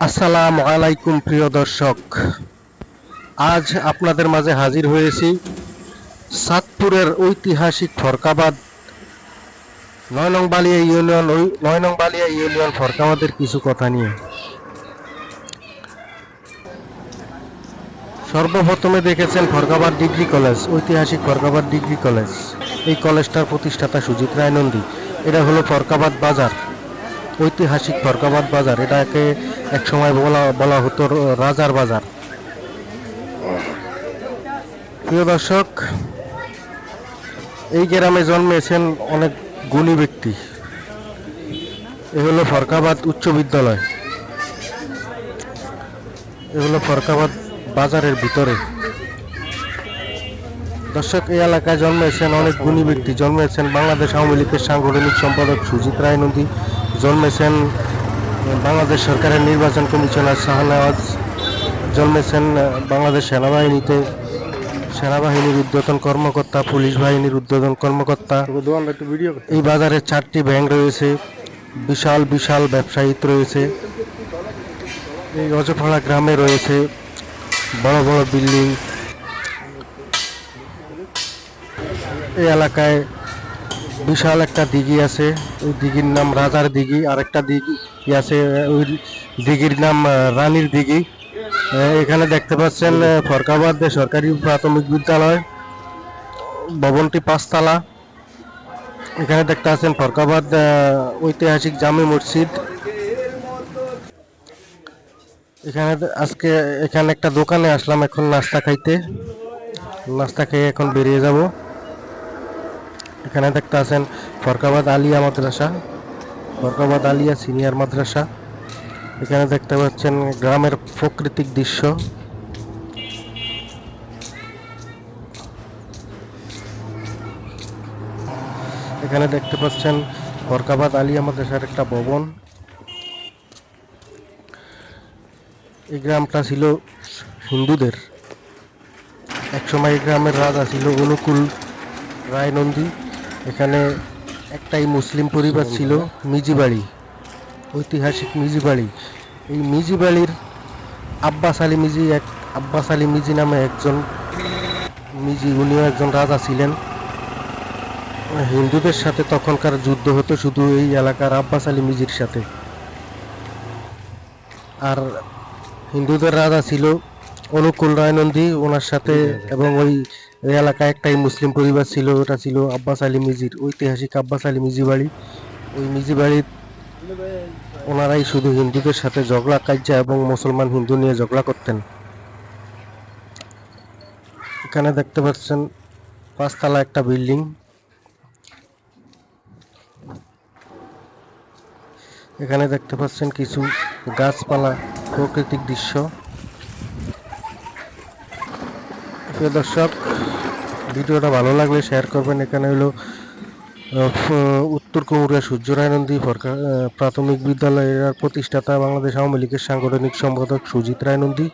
আসসালামু আলাইকুম প্রিয় দর্শক, আজ আপনাদের মাঝে হাজির হয়েছি চাঁদপুরের ঐতিহাসিক ফরকাবাদ ৯ নং বালিয়া ইউনিয়ন ফরকাবাদের কিছু কথা নিয়ে। সর্বপ্রথমে দেখেছেন ফরকাবাদ ডিগ্রি কলেজ, ঐতিহাসিক ফরকাবাদ ডিগ্রি কলেজ। এই কলেজটার প্রতিষ্ঠাতা সুজিত রায় নন্দী। এটা হলো ফরকাবাদ বাজার, ঐতিহাসিক ফরকাবাদ বাজার। এটাকে একসময় বলা হতো রাজার বাজার। প্রিয় দর্শক, এই গ্রামে জন্মেছেন অনেক গুণী ব্যক্তি। এ হলো ফরকাবাদ উচ্চ বিদ্যালয়, এ হলো ফরকাবাদ বাজারের ভিতরে। দর্শক, এই এলাকায় জন্মেছেন অনেক গুণী ব্যক্তি। জন্মেছেন বাংলাদেশ আওয়ামী লীগের সাংগঠনিক সম্পাদক সুজিত রায় নন্দী, জন্মেছেন বাংলাদেশ সরকারের নির্বাচন কমিশনার শাহনওয়াজ, জন্মেছেন বাংলাদেশ সেনাবাহিনীর ঊর্ধ্বতন কর্মকর্তা, পুলিশ বাহিনীর ঊর্ধ্বতন কর্মকর্তা। এই বাজারে 4টি ব্যাংক রয়েছে, বিশাল বিশাল ব্যবসায়িক রয়েছে। এই অজপাড়া গ্রামে রয়েছে বড় বড় বিল্ডিং। এই এলাকায় বিশাল একটা দিঘি আছে, ওই দিঘির নাম রাজার দিঘি। আর একটা দিঘি আছে, ওই দিঘির নাম রানীর দিঘি। এখানে দেখতে পাচ্ছেন ফরকাবাদ সরকারি প্রাথমিক বিদ্যালয়, ভবনটি 5 তলা। এখানে দেখতে পাচ্ছেন ফরকাবাদ ঐতিহাসিক জামে মসজিদ। এখানে একটা দোকানে আসলাম এখন নাস্তা খাইতে। নাস্তা খেয়ে এখন বেরিয়ে যাব। এখানে দেখতে আছেন ফরকাবাদ আলিয়া মাদ্রাসা, ফরকাবাদ আলিয়া সিনিয়র মাদ্রাসা। এখানে দেখতে পাচ্ছেন গ্রামের প্রাকৃতিক দৃশ্য। এখানে দেখতে পাচ্ছেন ফরকাবাদ আলিয়া মাদ্রাসার একটা ভবন। এই গ্রামটা ছিল হিন্দুদের। একসময় এই গ্রামের রাজা ছিল অনুকূল রায় নন্দী। এখানে একটাই মুসলিম পরিবার ছিল, মিজিবাড়ি, ঐতিহাসিক মিজিবাড়ি। এই মিজিবাড়ির আব্বাস আলী মিজি নামে একজন মিজি, উনিও একজন রাজা ছিলেন। হিন্দুদের সাথে তখনকার যুদ্ধ হতো শুধু এই এলাকার আব্বাস আলী মিজির সাথে। আর হিন্দুদের রাজা ছিল অনুকূল রায় নন্দী, ওনার সাথে। এবং ওই এলাকায় একটাই মুসলিম পরিবার ছিল, ওটা ছিল আব্বাস আলী মিজির, ঐতিহাসিক আব্বাস আলী মিজি বাড়ি। ওই মিজি বাড়ির ওনারাই শুধু হিন্দুদের সাথে ঝগড়া কাজ্জা এবং মুসলমান হিন্দু নিয়ে ঝগড়া করতেন। এখানে দেখতে পাচ্ছেন 5 তলা একটা বিল্ডিং। এখানে দেখতে পাচ্ছেন কিছু গাছপালা, প্রাকৃতিক দৃশ্য। প্রিয় দর্শক, ভিডিওটা ভালো লাগলে শেয়ার করবেন। এখানে হলো উত্তর কুমুরিয়া সূর্যরায় নন্দী প্রাথমিক বিদ্যালয়ের প্রতিষ্ঠাতা বাংলাদেশ আওয়ামী লীগের সাংগঠনিক সম্পাদক সুজিত রায় নন্দী।